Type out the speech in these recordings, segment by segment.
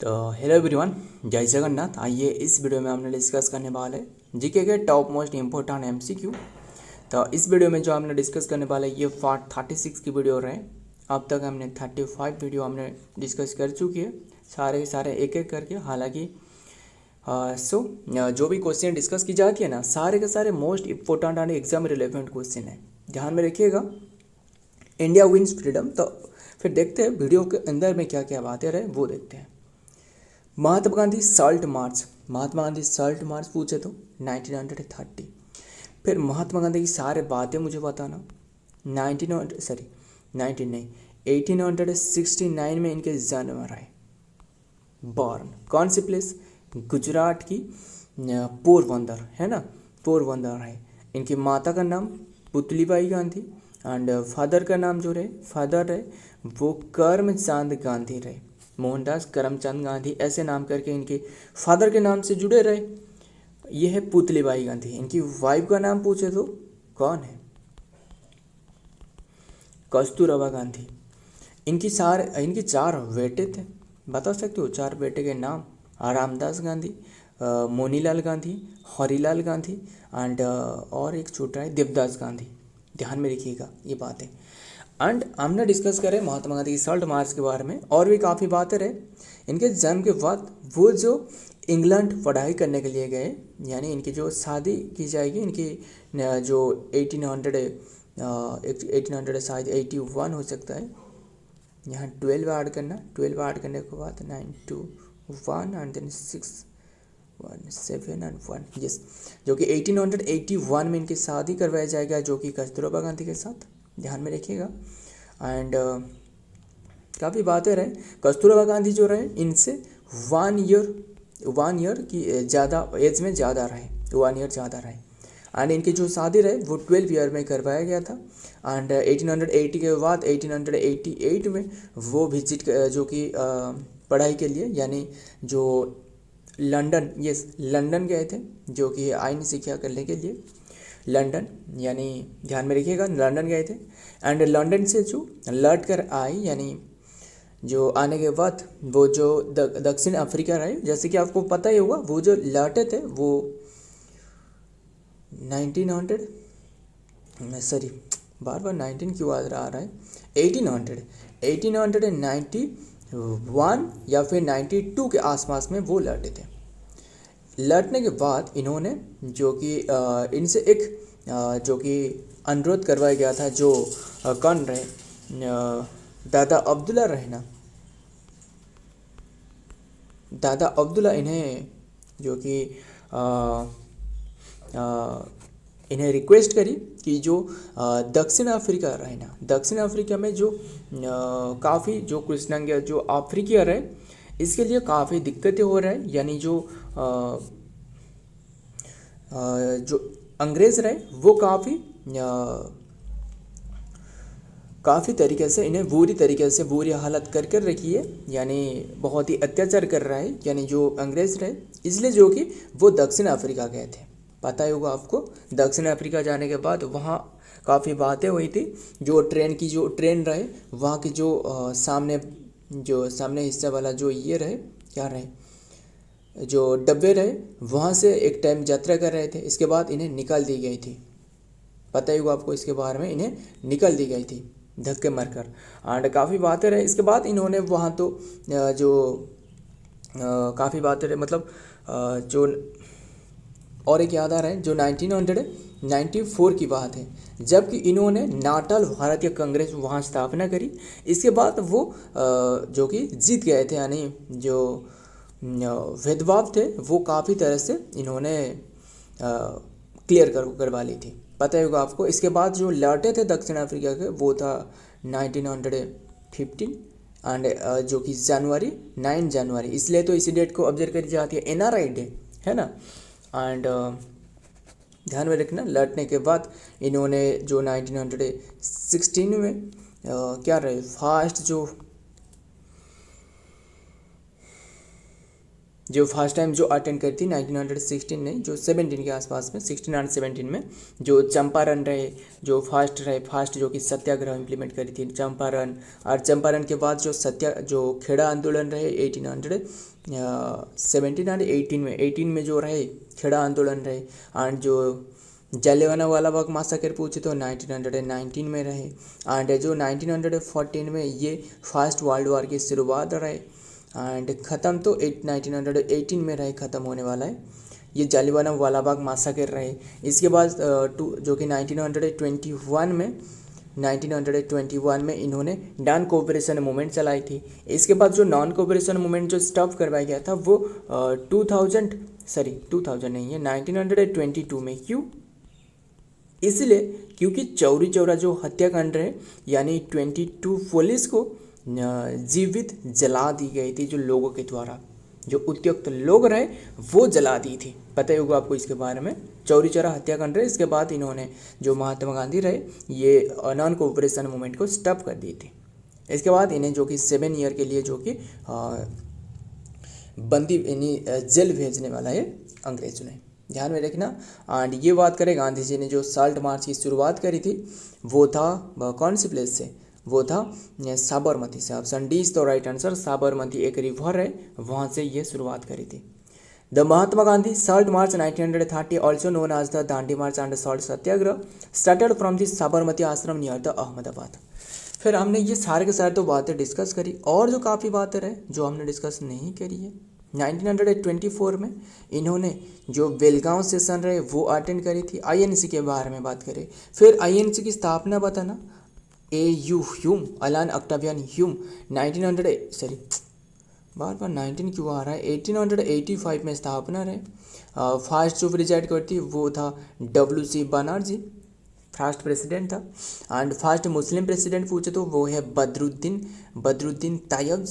तो hello everyone, जय जगन्नाथ। आइए इस वीडियो में हमने डिस्कस करने वाले जीके के टॉप मोस्ट इम्पोर्टेंट एमसीक्यू। तो इस वीडियो में जो हमने डिस्कस करने वाले ये पार्ट 36 की वीडियो रहे। अब तक हमने 35 वीडियो हमने डिस्कस कर चुकी है, सारे के सारे एक एक करके। हालांकि जो भी क्वेश्चन डिस्कस की जाती है ना, सारे के सारे most important and exam relevant question है। ध्यान में रखिएगा। India wins freedom. तो फिर देखते हैं वीडियो के अंदर में क्या क्या बातें रहे, वो देखते हैं। Mahatma Gandhi salt march. Mahatma Gandhi salt march पूछे तो 1930। फिर महात्मा गांधी की सारे बातें मुझे बताना। 19 नहीं, 1869 में इनके जन्म रहे। बॉर्न कौन सी प्लेस? गुजरात की पोरबंदर, है ना, पोरबंदर है। इनकी माता का नाम पुतलीबाई गांधी एंड फादर का नाम जो रहे, फादर रहे वो करमचंद गांधी रहे। मोहनदास करमचंद गांधी ऐसे नाम करके इनके फादर के नाम से जुड़े रहे। ये है पुतलीबाई गांधी। इनकी वाइफ का नाम पूछे तो कौन है? कस्तूरबा गांधी। इनकी चार बेटे थे। बता सकते हो चार बेटे के नाम? रामदास गांधी, मोनीलाल गांधी, हरिलाल गांधी एंड और एक छोटा है देवदास गांधी। ध्यान में रखिएगा ये बातें। एंड हमने डिस्कस करें महात्मा गांधी की सॉल्ट मार्च के बारे में, और भी काफ़ी बातें रहे। इनके जन्म के बाद वो जो इंग्लैंड पढ़ाई करने के लिए गए, यानी इनकी जो शादी की जाएगी, इनकी जो 1800 शायद 81 हो सकता है। यहाँ 12 ऐड करना, 12 ऐड करने के बाद 9 2 1 एंड देन 6 1 7 एंड 1, यस, जो कि 1881 में इनकी शादी करवाया जाएगा, जो कि कस्तूरबा गांधी के साथ। ध्यान में रखिएगा। एंड काफ़ी बातें रहे। कस्तूरबा गांधी जो रहे इनसे 1 ईयर की ज़्यादा एज में ज़्यादा रहे, 1 ईयर ज़्यादा रहे। एंड इनकी जो शादी रहे वो 12 ईयर में करवाया गया था। एंड 1880 के बाद 1888 में वो विजिट जो कि पढ़ाई के लिए, यानी जो लंदन, यस, लंदन गए थे, जो कि आईन शिक्षा करने के लिए लंदन, यानी ध्यान में रखिएगा, लंदन गए थे। एंड लंदन से जो लौट कर आए, यानी जो आने के बाद वो जो दक्षिण अफ्रीका रहे, जैसे कि आपको पता ही होगा, वो जो लौटे थे वो 1900, सॉरी बार बार 19 क्यों आ रहा है, 1891 या फिर 92 के आसपास में वो लौटे थे। लौटने के बाद इन्होंने जो कि इनसे एक जो कि अनुरोध करवाया गया था, जो कौन रहे, दादा अब्दुल्ला रहे ना, दादा अब्दुल्ला इन्हें जो कि इन्हें रिक्वेस्ट करी कि जो दक्षिण अफ्रीका रहे ना, दक्षिण अफ्रीका में जो काफ़ी जो कृष्णांग जो अफ्रीकी रहे, इसके लिए काफ़ी दिक्कतें हो रहा है। यानी जो अंग्रेज़ रहे वो काफ़ी तरीके से इन्हें बुरी हालत कर कर रखी है, यानी बहुत ही अत्याचार कर रहा है, यानी जो अंग्रेज़ रहे, इसलिए जो कि वो दक्षिण अफ्रीका गए थे। पता ही होगा आपको। दक्षिण अफ्रीका जाने के बाद वहाँ काफ़ी बातें हुई थी। जो ट्रेन रहे, वहाँ की जो सामने हिस्सा वाला जो ये रहे, क्या रहे, जो डब्बे रहे, वहाँ से एक टाइम यात्रा कर रहे थे। इसके बाद इन्हें निकाल दी गई थी। पता ही होगा आपको इसके बारे में, इन्हें निकाल दी गई थी धक्के मारकर। एंड काफ़ी बातें रहे। इसके बाद इन्होंने वहाँ तो जो काफ़ी बातें रहे, मतलब जो और एक याद आ रहा है, जो 1994 की बात है, जबकि इन्होंने नाटाल भारतीय कांग्रेस वहाँ स्थापना करी। इसके बाद वो जो कि जीत गए थे, यानी जो भेदभाव थे वो काफ़ी तरह से इन्होंने क्लियर करवा ली थी। पता ही होगा आपको। इसके बाद जो लौटे थे दक्षिण अफ्रीका के, वो था 1915 एंड जो कि 9 जनवरी, इसलिए तो इसी डेट को ऑब्जर्व करी जाती है NRI डे, है ना। एंड ध्यान में रखना, लौटने के बाद इन्होंने जो 1916 में क्या रहे, फास्ट जो जो फर्स्ट टाइम जो अटेंड करी थी 1916 ने, जो 17 के आसपास में, 16 और 17 में, जो चंपारण रहे, जो फास्ट जो कि सत्याग्रह इम्प्लीमेंट करी थी चंपारण। और चंपारण के बाद जो खेड़ा आंदोलन रहे 1817 और 18 में जो रहे खेड़ा आंदोलन रहे। एंड जो जलियांवाला वाला बाग मासाकर पूछे तो 1919 में रहे। एंड जो 1914 में ये फर्स्ट वर्ल्ड वॉर की शुरुआत रहे। एंड ख़त्म तो 1918 में रहे, ख़त्म होने वाला है। ये जलियांवाला वाला बाग मासाकर रहे। इसके बाद जो कि 1921 में इन्होंने नॉन कोऑपरेशन मूवमेंट चलाई थी। इसके बाद जो नॉन कोऑपरेशन मूवमेंट जो स्टॉप करवाया गया था वो 2000 नहीं है, 1922 में। क्यों? इसलिए क्योंकि चौरी चौरा जो हत्याकांड रहे, यानी 22 पुलिस को जीवित जला दी गई थी, जो लोगों के द्वारा, जो उपयुक्त लोग रहे वो जला दी थी। पता ही होगा आपको इसके बारे में। चौरी चौरा हत्याकांड रहे, इसके बाद इन्होंने जो महात्मा गांधी रहे ये नॉन कोऑपरेशन मूवमेंट को स्टॉप कर दी थी। इसके बाद इन्हें जो कि 7 ईयर के लिए जो कि बंदी यानी जेल भेजने वाला है अंग्रेजों ने, ध्यान में रखना। एंड ये बात करें गांधी जी ने जो साल्ट मार्च की शुरुआत करी थी वो था कौन सी प्लेस से? वो था साबरमती से। Option D is the right answer. Sabarmati एक रिवर है, वहाँ से ये शुरुआत करी थी। The Mahatma Gandhi salt march 1930 also known as the Dandi march and salt satyagraha started from the Sabarmati ashram near the Ahmedabad. फिर हमने ये सारे के सारे तो बातें डिस्कस करी, और जो काफ़ी बातें रहे जो हमने डिस्कस नहीं करी है। 1924 में इन्होंने जो बेलगांव सेशन रहे वो अटेंड करी थी। आईएनसी के बारे में बात करें, फिर आईएनसी की स्थापना बताना। AU ह्यूम, अलान ऑक्टावियन ह्यूम 19 क्यों आ रहा है, 1885 में स्थापना रहे। फर्स्ट जो प्रेसिडेंट करती वो था WC बनर्जी, फर्स्ट प्रेसिडेंट था। एंड फर्स्ट मुस्लिम प्रेसिडेंट पूछे तो वो है बदरुद्दीन तायब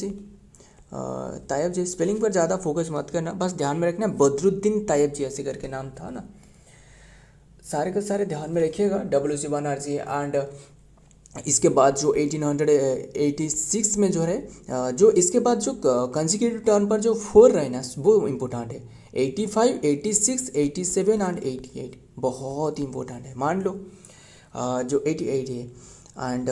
जी। स्पेलिंग पर ज़्यादा फोकस मत करना, बस ध्यान में रखना बदरुद्दीन तायब जी ऐसे करके नाम था ना, सारे के सारे ध्यान में रखिएगा। WC बनर्जी। एंड इसके बाद जो 1886 में जो है जो इसके बाद जो कंसेक्यूटिव टर्म पर जो 4 रहे ना वो इम्पोर्टेंट है। 85, 86, 87 एंड 88 बहुत इंपॉर्टेंट है, मान लो। जो 88 है। एंड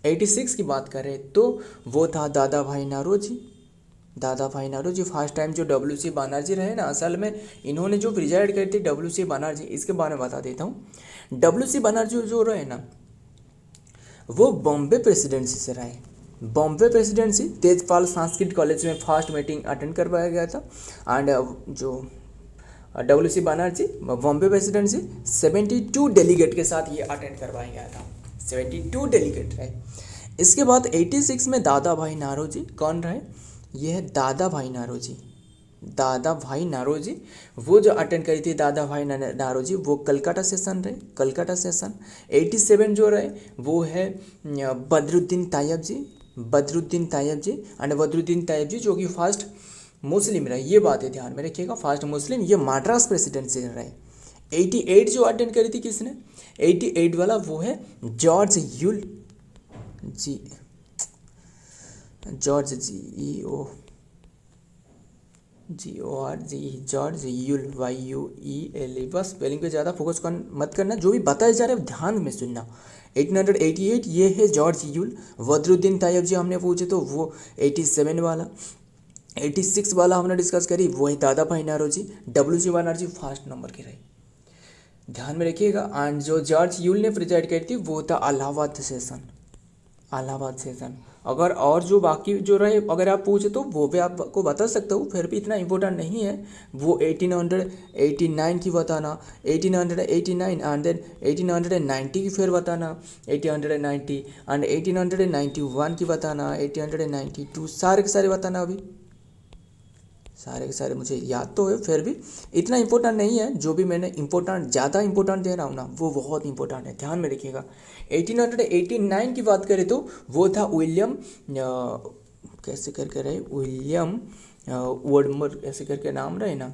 86 की बात करें तो वो था दादा भाई नारोजी। फर्स्ट टाइम जो WC बनर्जी रहे ना, असल में इन्होंने जो प्रिजाइड करी थी WC बनर्जी, इसके बारे में बता देता हूँ। WC बनर्जी जो रहे ना वो बॉम्बे प्रेसिडेंसी से रहे। बॉम्बे प्रेसिडेंसी तेजपाल संस्कृत कॉलेज में फर्स्ट मीटिंग अटेंड करवाया गया था। एंड जो WC Banerjee Bombay presidency 72 delegate के साथ ये अटेंड करवाया गया था। 72 डेलीगेट रहे। इसके बाद 86 में दादा भाई नारोजी, कौन रहे? ये है दादा भाई नारोजी। वो जो अटेंड करी थी दादा भाई नारोजी वो कलकत्ता सेशन रहे, कलकत्ता सेशन। 87 जो रहे वो है बदरुद्दीन तायब जी। एंड बदरुद्दीन तायब जी जो कि फर्स्ट मुस्लिम रहे, ये बातें ध्यान में रखिएगा, फर्स्ट मुस्लिम। ये मद्रास प्रेसिडेंसी रहे। 88 जो अटेंड करी थी किसने? 88 वाला वो है जॉर्ज यूल जी, जॉर्ज जॉर्ज यूल YUEL। बस स्पेलिंग पे ज़्यादा फोकस मत करना, जो भी बताया जा रहा है ध्यान में सुनना। 1888 ये है जॉर्ज यूल। बदरुद्दीन तायब जी हमने पूछे तो वो 87 वाला। 86 वाला हमने डिस्कस करी, वो है Dadabhai Naoroji. WC Banerjee first number के रहे, ध्यान में रखिएगा। एंड जो जॉर्ज यूल ने प्रिजाइड करी थी वो था इलाहाबाद सेशन। अगर और जो बाकी जो रहे अगर आप पूछे तो वो भी आपको बता सकता हूँ, फिर भी इतना इम्पोर्टेंट नहीं है। वो 1889 की बताना, 1889 एंड देन 1890 की फिर बताना, 1890 एंड 1891 की बताना, 1892 सारे के सारे बताना। अभी सारे के सारे मुझे याद तो है, फिर भी इतना इम्पोर्टेंट नहीं है। जो भी मैंने ज़्यादा इम्पोर्टेंट दे रहा हूँ ना वो बहुत इंपॉर्टेंट है, ध्यान में रखिएगा। 1889 की बात करें तो वो था विलियम कैसे करके रहे, विलियम वुडमर ऐसे करके नाम रहे ना,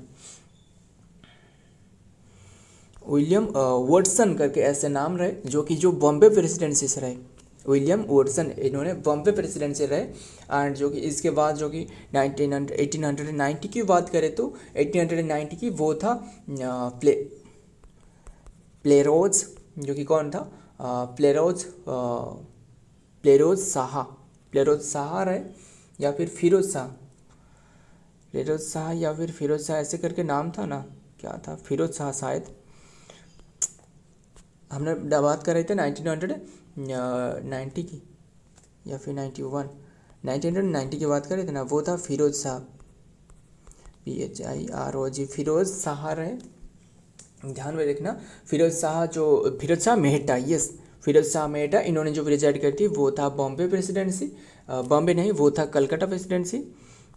विलियम वॉटसन करके ऐसे नाम रहे, जो कि जो बॉम्बे प्रेसिडेंसी से रहे। विलियम वुडसन, इन्होंने बॉम्बे प्रेसिडेंट से रहे। एंड जो कि इसके बाद जो कि 1890 की बात करें तो 1890 की वो था प्लेरोज, जो कि कौन था, प्लेरोज प्लेरोज शाह रहे, या फिर फिरोज शाह, प्लेरोज शाह या फिर फिरोज शाह ऐसे करके नाम था ना, क्या था, फिरोज शाह शायद। हमने बात कर रहे थे 1990 की या फिर 1990 की बात कर रहे थे ना, वो था फिरोज शाह, PHIROZ, फिरोज शाह रहे, ध्यान में रखना। फिरोज शाह मेहता, यस, फिरोज शाह मेहता, इन्होंने जो प्रेजाइड करी थी वो था बॉम्बे प्रेसिडेंसी, बॉम्बे नहीं, वो था कलकत्ता प्रेसिडेंसी।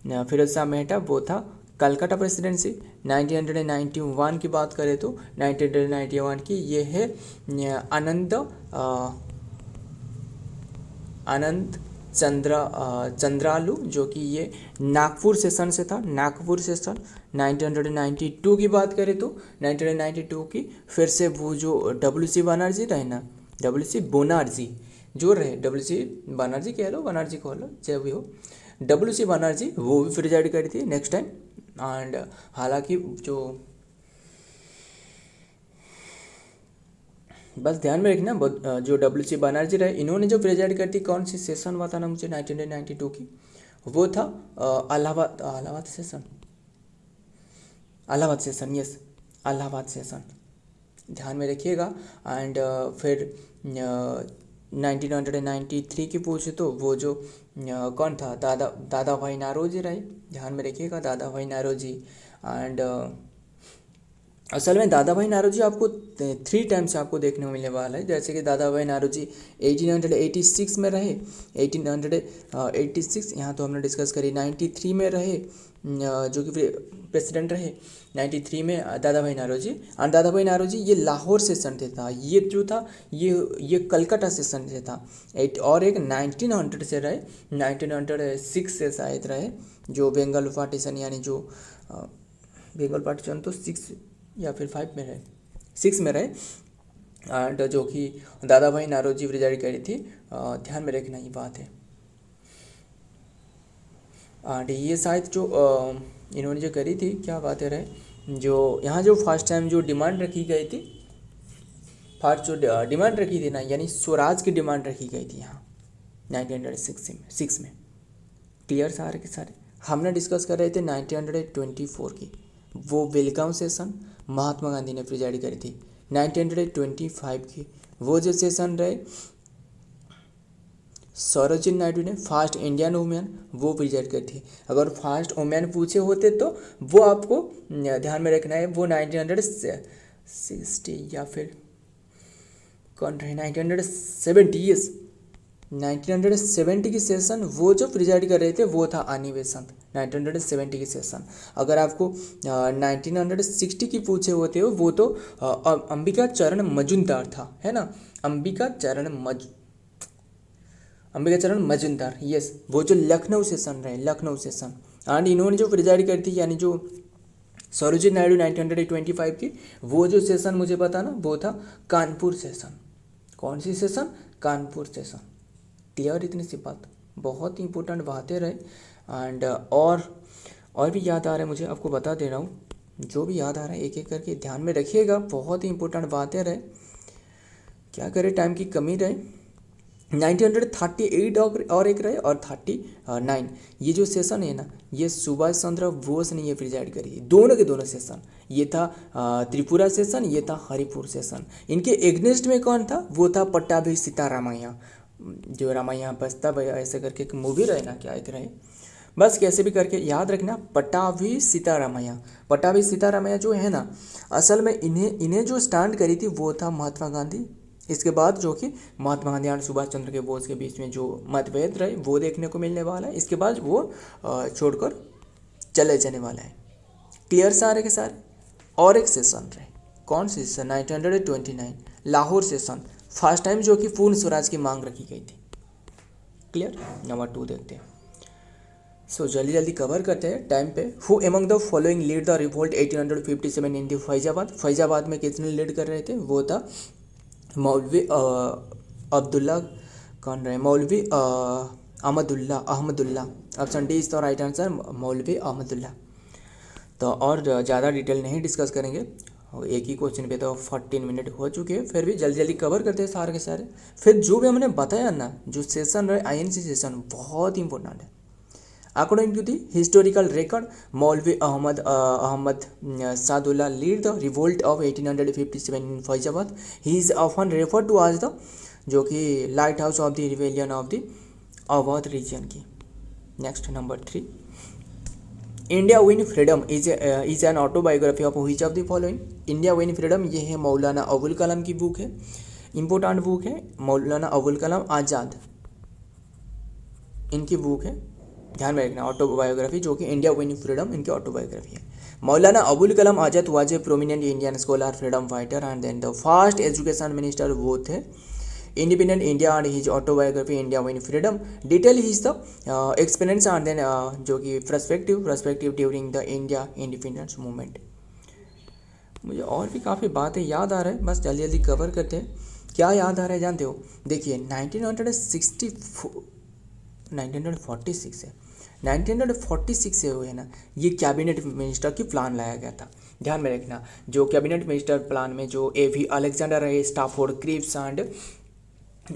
फिरोज शाह मेहता वो था कलकत्ता प्रेसिडेंसी। 1991 की बात करें तो 1991 की ये है आनंद चंद्रालू, जो कि ये नागपुर सेशन से था, नागपुर सेशन। 1992 की बात करें तो 1992 की फिर से वो जो WC बनर्जी रहे ना, WC बनर्जी जो रहे, WC बनर्जी कह लो, बनर्जी कह लो, चाहे भी हो, WC बनर्जी वो भी प्रिजाइड करी थी नेक्स्ट टाइम। एंड हालांकि जो बस ध्यान में रखना, जो WC बनर्जी रहे, इन्होंने जो प्रेजाइड करती, कौन सी सेशन हुआ था ना मुझे 1992 की, वो था Allahabad session, yes, Allahabad session, ध्यान में रखिएगा। एंड फिर 1993 की पूछे तो वो जो कौन था, दादा भाई नारोजी रहे, ध्यान में रखिएगा, दादा भाई नारोजी। एंड असल में दादा भाई नारोजी आपको 3 टाइम्स आपको देखने को मिलने वाला है, जैसे कि दादा भाई नारोजी 1886 में रहे, 1886, यहाँ तो हमने डिस्कस करी, 93 में रहे, जो कि प्रेसिडेंट रहे 93 में दादा भाई नारोजी। और दादा भाई नारोजी ये लाहौर सेशन से था, ये जो था ये कलकत्ता सेशन से था। और एक 1900 से रहे, 1906 से शायद रहे, जो बंगाल पार्टीशन, यानी जो बंगाल पार्टीशन तो 6 या फिर 5 में रहे, 6 में रहे। एंड जो कि दादा भाई नारोजी प्रिजाइड करी थी, ध्यान में रखना ये बात है। एंड ये शायद जो इन्होंने जो करी थी, क्या बात है रहे, जो यहाँ जो फर्स्ट टाइम जो डिमांड रखी गई थी, फर्स्ट जो डिमांड रखी थी ना, यानी स्वराज की डिमांड रखी गई थी यहाँ 1906 में। क्लियर सारे के सारे। हमने डिस्कस कर रहे थे 1924 की, वो बेलगांव सेशन महात्मा गांधी ने प्रिजाइड करी थी। 1925 की वो जो सेशन रहे, सरोजिनी नायडू ने, फर्स्ट इंडियन वुमेन, वो प्रिजाइड करी थी। अगर फर्स्ट वुमेन पूछे होते तो वो आपको ध्यान में रखना है, वो 1960 या फिर कौन रहे, 1970, यस, 1970 की सेशन वो जो प्रिजाइड कर रहे थे वो था आनी बेसंत, 1970 की सेशन। अगर आपको 1960 की पूछे होते हो वो तो अंबिका चरण मजुमदार था, है ना, अंबिका चरण मजुमदार, यस, वो जो लखनऊ सेशन रहे, लखनऊ सेशन। एंड इन्होंने जो प्रिजाइड करी थी, यानी जो सरोजिनी नायडू 1925 की, वो जो सेशन मुझे पता ना, वो था कानपुर सेशन। कौन सी सेशन, कानपुर सेशन। क्लियर, इतनी सी बात, बहुत ही इंपॉर्टेंट बातें रहे। एंड और भी याद आ रहा है मुझे, आपको बता दे रहा हूँ, जो भी याद आ रहा है एक एक करके ध्यान में रखिएगा, बहुत ही इंपॉर्टेंट बातें रहे। क्या करें, टाइम की कमी रहे। 1938 और एक रहे, और 39, ये जो सेशन है ना, ये सुभाष चंद्र बोस ने ये प्रिजाइड करी, दोनों के दोनों सेशन। ये था त्रिपुरा सेशन, ये था हरिपुर सेशन। इनके एग्नेस्ट में कौन था, वो था पट्टाभी सीतारामैया, जो रामायण बस्ता भैया ऐसे करके एक मूवी रहे ना, क्या एक रहे, बस कैसे भी करके याद रखना, पट्टाभी सीतारामैया जो है ना, असल में इन्हें जो स्टैंड करी थी वो था महात्मा गांधी। इसके बाद जो कि महात्मा गांधी और सुभाष चंद्र के बोस के बीच में जो मतभेद रहे वो देखने को मिलने वाला है। इसके बाद वो छोड़कर चले जाने वाला है। क्लियर सारे के सारे। और एक सेशन रहे, कौन सी session, 1929 Lahore session, first time जो कि पूर्ण स्वराज की मांग रखी गई थी। क्लियर। नंबर 2 देखते हैं। सो जल्दी जल्दी कवर करते हैं टाइम पे। Who among the following lead the revolt 1857 in the Faizabad में किसने लीड कर रहे थे, वो था मौलवी अब्दुल्ला कौन रहे, मौलवी Ahmadullah. Option D is the right answer, मौलवी अहमदुल्ला। तो और ज़्यादा डिटेल नहीं डिस्कस करेंगे, एक ही क्वेश्चन पे तो 14 मिनट हो चुके हैं, फिर भी जल्दी जल्दी कवर करते हैं सारे के सारे। फिर जो भी हमने बताया ना, जो सेशन रहे आईएनसी सेशन बहुत इंपॉर्टेंट है। According to the historical record, Maulvi Ahmad Sadullah lead the revolt of 1857 in Faizabad. He is often refer to as the, जो कि lighthouse of the rebellion of the Awadh region की। Next number 3, India win freedom is an autobiography of which of the following. India win freedom ये है मौलाना अबुल कलाम की book है, important book है, मौलाना अबुल कलाम आज़ाद इनकी book है, ध्यान में रखना। ऑटोबायोग्राफी जो कि इंडिया विन फ्रीडम इनकी ऑटोबायोग्राफी है। Maulana Abul Kalam Azad was a prominent Indian scholar, freedom fighter and then the first education minister वो थे। Independent India and his autobiography India win freedom detail his the experience and then जो कि perspective during the India independence movement. मुझे और भी काफ़ी बातें याद आ रहा है, बस जल्दी जल्दी कवर करते हैं। क्या याद आ रहा है जानते हो, देखिए 1946 है, 1946 से हुए ना, ये कैबिनेट मिनिस्टर की प्लान लाया गया था, ध्यान में रखना। जो कैबिनेट मिनिस्टर प्लान में जो एवी अलेक्जेंडर रहे, स्टाफोर्ड क्रिप्स एंड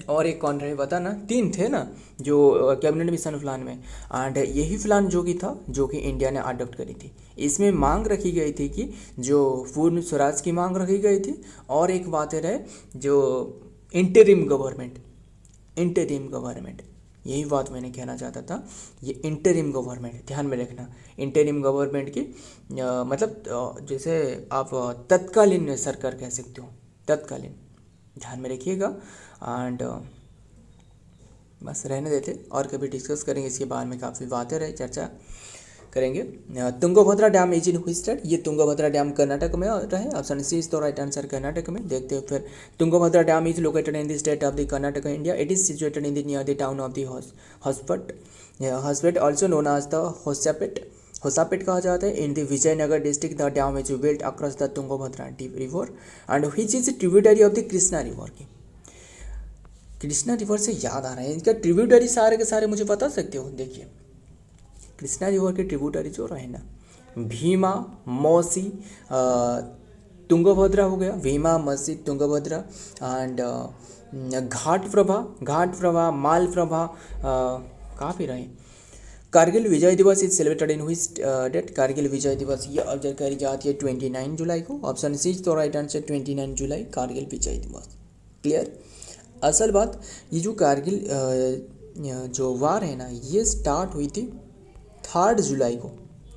और एक कौन रहे बता ना, 3 थे ना जो कैबिनेट मिशन प्लान में। एंड यही प्लान जो कि था, जो कि इंडिया ने अडॉप्ट करी थी। इसमें मांग रखी गई थी कि जो पूर्ण स्वराज की मांग रखी गई थी, और एक बात रहे जो इंटरिम गवर्नमेंट, यही बात मैंने कहना चाहता था। ये इंटरिम गवर्नमेंट ध्यान में रखना, इंटरिम गवर्नमेंट की मतलब जैसे आप तत्कालीन सरकार कह सकते हो, तत्कालीन, ध्यान में रखिएगा। एंड बस रहने देते, और कभी डिस्कस करेंगे इसके बारे में, काफ़ी बातें रहे, चर्चा करेंगे। Tungabhadra dam is in which state, ये तुंगभद्रा डैम कर्नाटक में रहे, option C is the right answer, Karnataka में। देखते हैं फिर, Tungabhadra dam is located in the state of the Karnataka India. It is situated in the near the town of the Hospet also known as the Hosapete कहा जाता है। In the Vijayanagara district the dam is built across the Tungabhadra river and which is tributary of the Krishna river की। Krishna river से याद आ रहा है, इनका tributary सारे के सारे मुझे बता सकते हो। देखिए कृष्णा रिवर के ट्रिब्यूटरी जो रहे ना, भीमा, मौसी, तुंगभद्रा हो गया, भीमा, मौसी, तुंगभद्रा एंड घाट प्रभा, मालप्रभा, काफ़ी रहे। Kargil Vijay Diwas is celebrated in which date, Kargil Vijay Diwas ये ऑब्जर्व करी जाती है 29 जुलाई को, ऑप्शन सी तो राइट आंसर 29 जुलाई कारगिल विजय दिवस। क्लियर। असल बात, ये जो कारगिल जो वार है ना, ये स्टार्ट हुई थी 3 जुलाई को,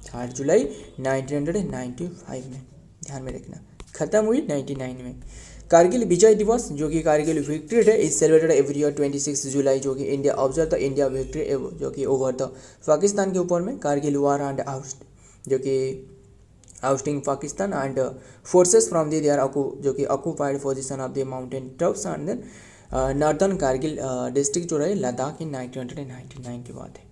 3 जुलाई 1995 में, ध्यान में रखना। ख़त्म हुई 99 में। कारगिल विजय दिवस जो कि Kargil victory day is celebrated every year 26 जुलाई, जो कि India observe the India victory जो कि ओवर द पाकिस्तान के ऊपर में, कारगिल वार एंड आउस्ट जो कि ousting Pakistan and forces from the there जो कि occupied position of the mountain tops and then northern Kargil district जो रहे लद्दाख इन 1999 की बात है।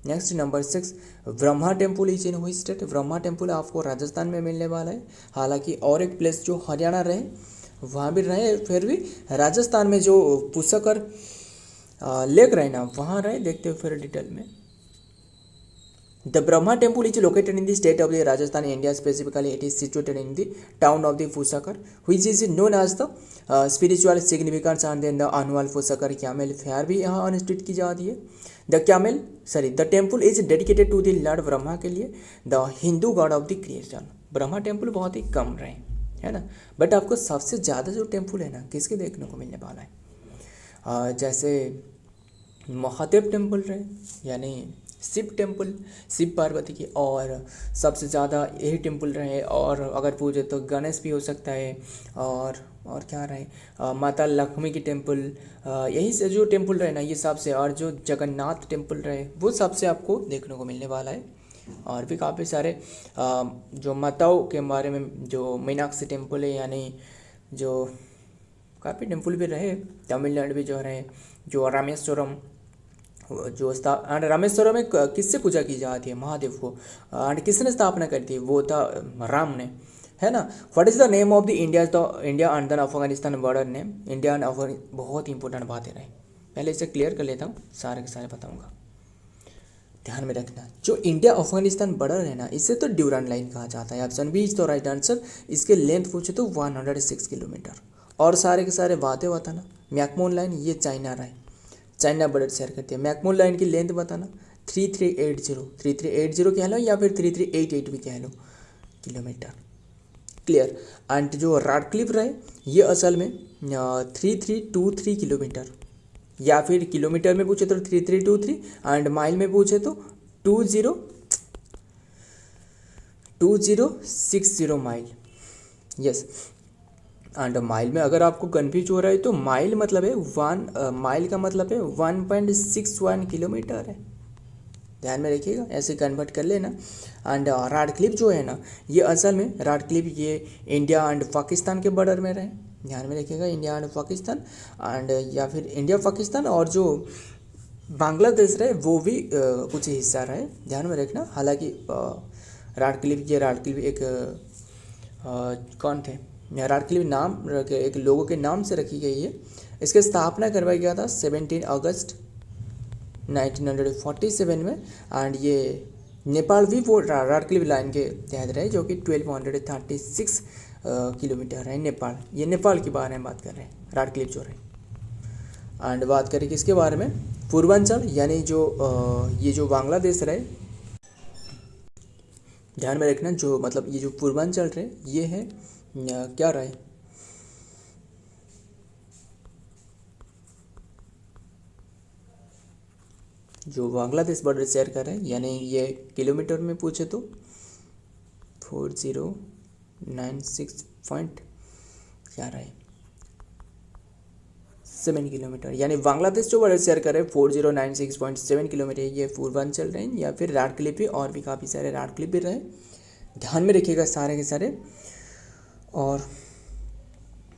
Next number 6, Brahma temple is in which state, Brahma temple आपको राजस्थान में मिलने वाला है। हालांकि और एक प्लेस जो हरियाणा रहे वहाँ भी रहे, फिर भी राजस्थान में जो पुष्कर लेक रहे ना वहाँ रहे, देखते हो फिर डिटेल में। The Brahma temple is located in the state of the Rajasthan India, specifically it is situated in the town of the Pushkar which is known as the spiritual significance and then the annual Pushkar camel fair भी यहाँ अनुष्ठित की जाती है। The temple is dedicated to the lord Brahma के लिए, the Hindu god of the creation. Brahma temple बहुत ही कम रहे, है ना, बट आपको सबसे ज़्यादा जो टेम्पल है ना किसके देखने को मिलने वाला है, जैसे महादेव टेम्पल रहे, यानी शिव टेम्पल, शिव पार्वती की, और सबसे ज़्यादा यही टेम्पल रहे। और अगर पूछे तो गणेश भी हो सकता है, और क्या रहे, माता लक्ष्मी की टेम्पल, यही से जो टेम्पल रहे ना ये सबसे, और जो जगन्नाथ टेम्पल रहे वो सबसे आपको देखने को मिलने वाला है। और भी काफ़ी सारे जो माताओं के बारे में, जो मीनाक्षी टेम्पल है, यानी जो काफ़ी टेम्पल भी रहे, तमिलनाडु भी जो रहे, जो रामेश्वरम जो रामेश्वरम में किससे पूजा की जाती है, महादेव को, एंड किसने स्थापना करी थी, वो था राम ने, है ना। What is the name of the India and then Afghanistan border name, India and Afghanistan, बहुत इंपॉर्टेंट बातें रहे, पहले इसे क्लियर कर लेता हूँ, सारे के सारे बताऊँगा। ध्यान में रखना, जो इंडिया अफगानिस्तान बॉर्डर है ना, इसे तो ड्यूरान लाइन कहा जाता है। ऑप्शन बी इज तो राइट आंसर। इसके लेंथ पूछे तो 106 किलोमीटर। और सारे के सारे बातें बताना। मैकमोहन लाइन ये चाइना रहा है, चाइना बॉर्डर शेयर करती है। मैकमोहन लाइन की लेंथ बताना 3380 कह लो या फिर 3388 भी कह लो किलोमीटर। क्लियर। एंड जो राडक्लिफ रहे ये असल में 3323 किलोमीटर, या फिर किलोमीटर में पूछे तो 3323 एंड माइल में पूछे तो 2060 माइल। यस। एंड माइल में अगर आपको कन्फ्यूज हो रहा है तो माइल मतलब है माइल का मतलब है 1.61 किलोमीटर है। ध्यान में रखिएगा, ऐसे कन्वर्ट कर लेना। एंड राडक्लिफ जो है ना, ये असल में राडक्लिफ ये इंडिया एंड पाकिस्तान के बॉर्डर में रहे। ध्यान में रखिएगा, इंडिया एंड पाकिस्तान एंड या फिर इंडिया पाकिस्तान और जो बांग्लादेश रहे वो भी कुछ हिस्सा रहे। ध्यान में रखना। हालांकि राडक्लिफ एक कौन थे, राडक्लिफ नाम एक लोगों के नाम से रखी गई है। इसकी स्थापना करवाया गया था 17 अगस्त 1947 में। एंड ये नेपाल भी वो राडक्लिफ लाइन के तहत रहे, जो कि 1236 किलोमीटर है नेपाल। ये नेपाल के बारे में बात कर रहे हैं राडक्लिफ जो रहे। एंड बात करें किसके बारे में, पूर्वांचल यानी जो ये जो बांग्लादेश रहे। ध्यान में रखना, जो मतलब ये जो पूर्वांचल रहे ये है क्या रहे, जो बांग्लादेश बॉर्डर शेयर कर रहे हैं, यानी ये किलोमीटर में पूछे तो 4096 पॉइंट क्या रहे 7 किलोमीटर, यानी बांग्लादेश जो बॉर्डर शेयर कर रहे हैं 4096.7 किलोमीटर, ये पूर्वांचल रेंज या फिर राडक्लिफ भी, और भी काफ़ी सारे राडक्लिफ भी रहे। ध्यान में रखिएगा सारे के सारे। और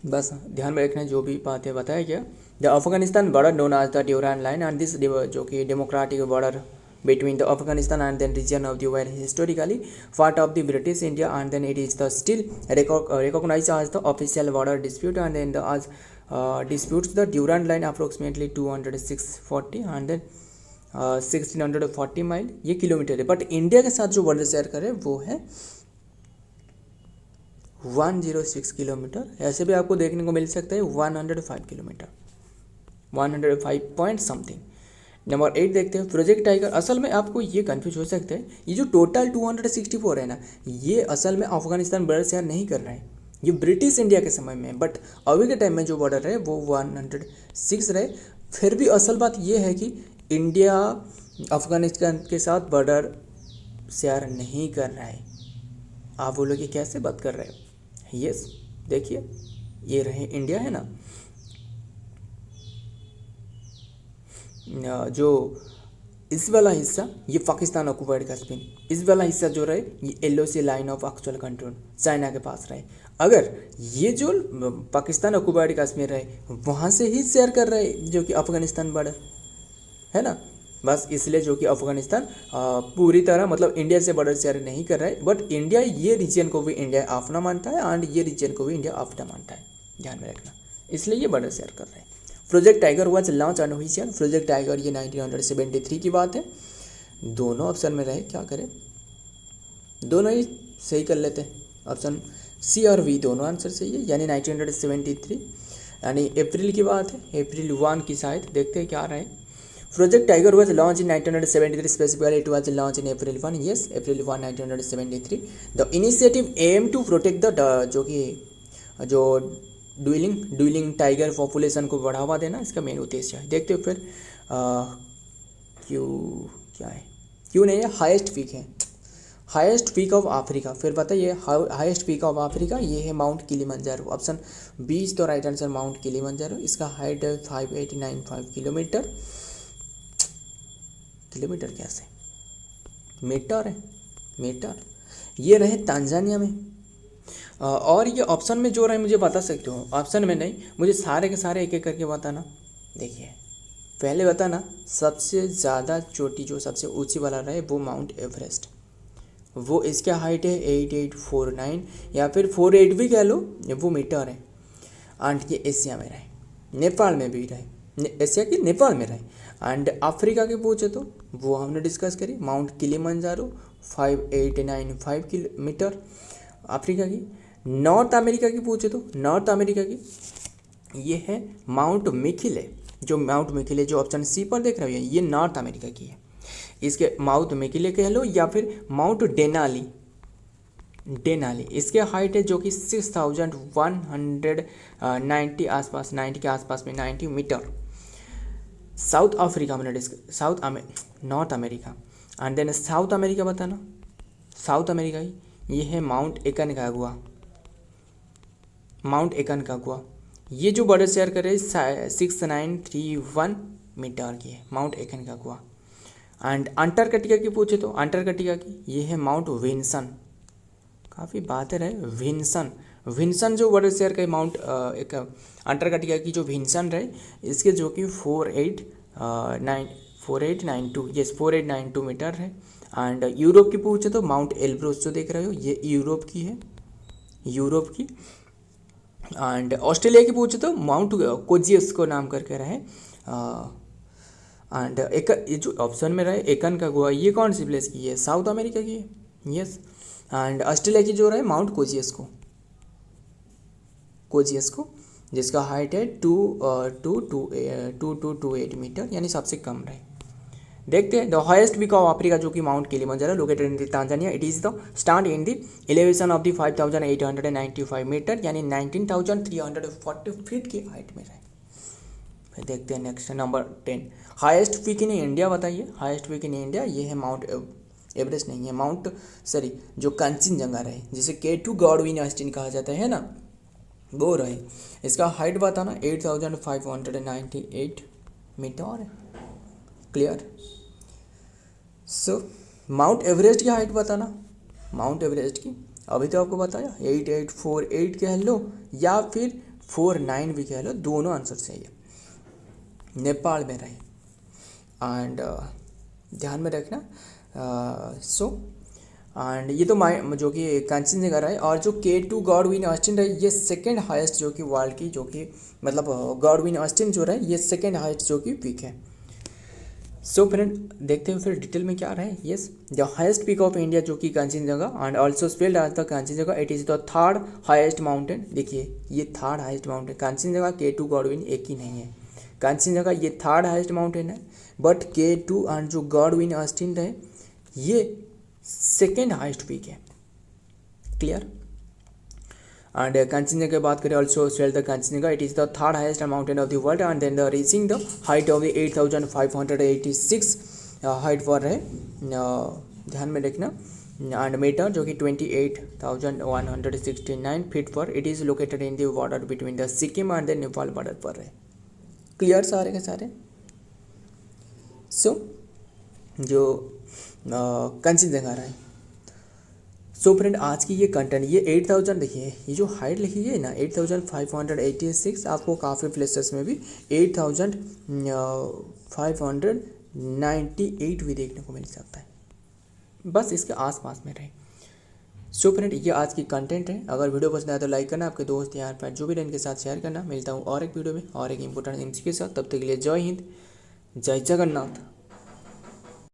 बस ध्यान में रखना जो भी बातें बताया गया। The Afghanistan border known as the Durand line and this जो कि democratic border between the Afghanistan and then region of the were historically part of the British India, and then it is the still recognized as the official border dispute, and then the as disputes the Durand line approximately 206.40 and then 1640 mile ये kilometre है। But India के साथ जो border share करे वो है 106 kilometre. ऐसे भी आपको देखने को मिल सकता है 105 किलोमीटर, 105 पॉइंट समथिंग। नंबर 8 देखते हैं, प्रोजेक्ट टाइगर। असल में आपको ये कंफ्यूज हो सकता है, ये जो टोटल 264 है ना, ये असल में अफगानिस्तान बॉर्डर शेयर नहीं कर रहा है, ये ब्रिटिश इंडिया के समय में। बट अभी के टाइम में जो बॉर्डर है वो 106 रहे। फिर भी असल बात ये है कि इंडिया अफगानिस्तान के साथ बॉर्डर शेयर नहीं कर रहा है। आप बोलो कि कैसे बात कर रहे हो, यस देखिए ये रहे इंडिया है ना, जो इस वाला हिस्सा ये पाकिस्तान ऑक्यूपाइड कश्मीर, इस वाला हिस्सा जो रहे ये LOC line of actual control China के पास रहे। अगर ये जो पाकिस्तान ऑक्यूपाइड कश्मीर रहे वहाँ से ही शेयर कर रहे जो कि अफगानिस्तान बॉर्डर है ना, बस इसलिए जो कि अफगानिस्तान पूरी तरह मतलब इंडिया से बॉर्डर शेयर नहीं कर रहा है। बट इंडिया ये रीजन को भी इंडिया अपना मानता है एंड ये रीजन को भी इंडिया अपना मानता है, ध्यान में रखना, इसलिए ये बॉर्डर शेयर कर रहे हैं। प्रोजेक्ट टाइगर हुआ लॉन्च एंड हुई शेयर। प्रोजेक्ट टाइगर ये 1973 की बात है। दोनों ऑप्शन में रहे, क्या करें दोनों ही सही कर लेते हैं, ऑप्शन सी और वी दोनों आंसर सही है, यानी 1973 यानी अप्रैल की बात है, अप्रैल 1 की शायद, देखते हैं क्या रहे। Project tiger was launched in 1973, specifically it was launched in April 1, yes, April 1, 1973. The initiative aimed to protect the जो कि जो ड्यूलिंग टाइगर पॉपुलेशन को बढ़ावा देना इसका मेन उद्देश्य है। देखते हो फिर क्यों क्या है, क्यों नहीं है, हाईएस्ट पीक है, हाईएस्ट पीक ऑफ अफ्रीका। फिर बताइए हाईएस्ट पीक ऑफ अफ्रीका ये है माउंट किलिमंजारो। ऑप्शन 20 तो राइट आंसर माउंट किलिमंजारो। इसका हाइट है 5895 किलोमीटर। किलोमीटर कैसे, मीटर है, मीटर। ये रहे तांजानिया में। और ये ऑप्शन में जो रहे मुझे बता सकते हो, ऑप्शन में नहीं, मुझे सारे के सारे एक एक करके बताना। देखिए पहले बताना सबसे ज़्यादा चोटी जो सबसे ऊंची वाला रहे वो माउंट एवरेस्ट, वो इसका हाइट है 8849 या फिर 48 भी कह लो, वो मीटर है। एंड ये एशिया में रहे, नेपाल में भी रहे। एशिया के नेपाल में रहे। एंड अफ्रीका की पूछे तो वो हमने डिस्कस करी, माउंट किलिमंजारो 5895 किलोमीटर अफ्रीका की। नॉर्थ अमेरिका की पूछे तो नॉर्थ अमेरिका की ये है माउंट मिकिले, जो माउंट मिकिले जो ऑप्शन सी पर देख रहे हो ये नॉर्थ अमेरिका की है। इसके माउंट मिकिले कह लो या फिर माउंट डेनाली, डेनाली इसके हाइट है जो कि 6190 आसपास, 90 के आसपास में 90 मीटर। साउथ अफ्रीका मैंने discuss, North America and then South America बताना। साउथ अमेरिका ही ये है माउंट एकानकागुआ, माउंट एकानकागुआ ये जो बॉर्डर शेयर कर रहे हैं 6931 मीटर की है माउंट एकानकागुआ। एंड अंटार्कटिका की पूछे तो अंटार्कटिका की ये है माउंट विन्सन, काफ़ी बातें रहे विन्सन, विन्सन जो बॉर्डर शेयर का माउंट एक अंटार्कटिका की जो विन्सन रहे इसके जो कि 4892 यस 4892 मीटर है। एंड यूरोप की पूछे तो माउंट एल्ब्रोस जो देख रहे हो ये यूरोप की है, यूरोप की। एंड ऑस्ट्रेलिया की पूछे तो माउंट कोजियस को नाम करके रहे। एंड एक ये जो ऑप्शन में रहे एकानकागुआ ये कौन सी प्लेस की है, साउथ अमेरिका की है, यस। एंड ऑस्ट्रेलिया की जो रहे माउंट कोजियस्को, कोजियस्को जिसका हाइट है 2228 मीटर यानी सबसे कम रहे। देखते हैं the highest peak of Africa जो कि mount Kilimanjaro located in Tanzania, it is the start in the elevation of the 5895 metre यानी 19340 फीट की हाइट में रहे। फिर देखते हैं next number 10 highest peak in India बताइए। हाईएस्ट पीक इन इंडिया ये है माउंट एवरेस्ट नहीं है, माउंट सॉरी जो कंचनजंगा रहे जिसे K2 गॉडविन ऑस्टिन कहा जाता है ना, वो रहे। इसका हाइट बताना 8598 मीटर है, क्लियर। सो माउंट एवरेस्ट की हाइट बताना, माउंट एवरेस्ट की अभी तो आपको बताया 8848 कह लो या फिर 49 भी कह लो, दोनों आंसर सही है, नेपाल में रहे। एंड ध्यान में रखना सो एंड ये तो जो कि कंचनजंगा रहा है। और जो K2 गॉडविन ऑस्टिन रहे ये सेकंड हाईएस्ट जो कि वर्ल्ड की जो कि मतलब गॉडविन ऑस्टिन जो रहे ये सेकंड हाईएस्ट जो कि पीक है। सो फ्रेंड देखते हैं फिर डिटेल में क्या रहे। Yes the highest peak of India जो कि Kanchenjunga and also spelled as the Kanchenjunga, it is the third highest mountain. देखिए ये third highest mountain, Kanchenjunga K2 Godwin एक ही नहीं है, कंचनजंगा ये थर्ड हाईएस्ट माउंटेन है बट K2 एंड जो गॉडविन ऑस्टिन रहे ये सेकेंड हाईएस्ट पीक है, क्लियर। एंड कंचनजंगा की बात करें also spelled the Kanchenjunga, it is the third highest mountain of the world and then the reaching the height of the 8586 height पर है, ध्यान में रखना। एंड मीटर जो कि 28,169 फीट पर, it is located in the border between the Sikkim and the Nepal border पर है, क्लियर सारे के सारे। सो जो कंचनजंगा रहा है। सो फ्रेंड आज की ये कंटेंट ये 8000 देखिए ये जो हाइट लिखी है ना 8586, आपको काफ़ी प्लेसेस में भी 8598 भी देखने को मिल सकता है, बस इसके आसपास में रहे। सो फ्रेंड ये आज की कंटेंट है, अगर वीडियो पसंद आया तो लाइक करना, आपके दोस्त यार फ्रेंड जो भी रहे इनके साथ शेयर करना। मिलता हूँ और एक वीडियो में और एक इंपॉर्टेंट एमसी के साथ, तब तक के लिए जय हिंद, जय जगन्नाथ।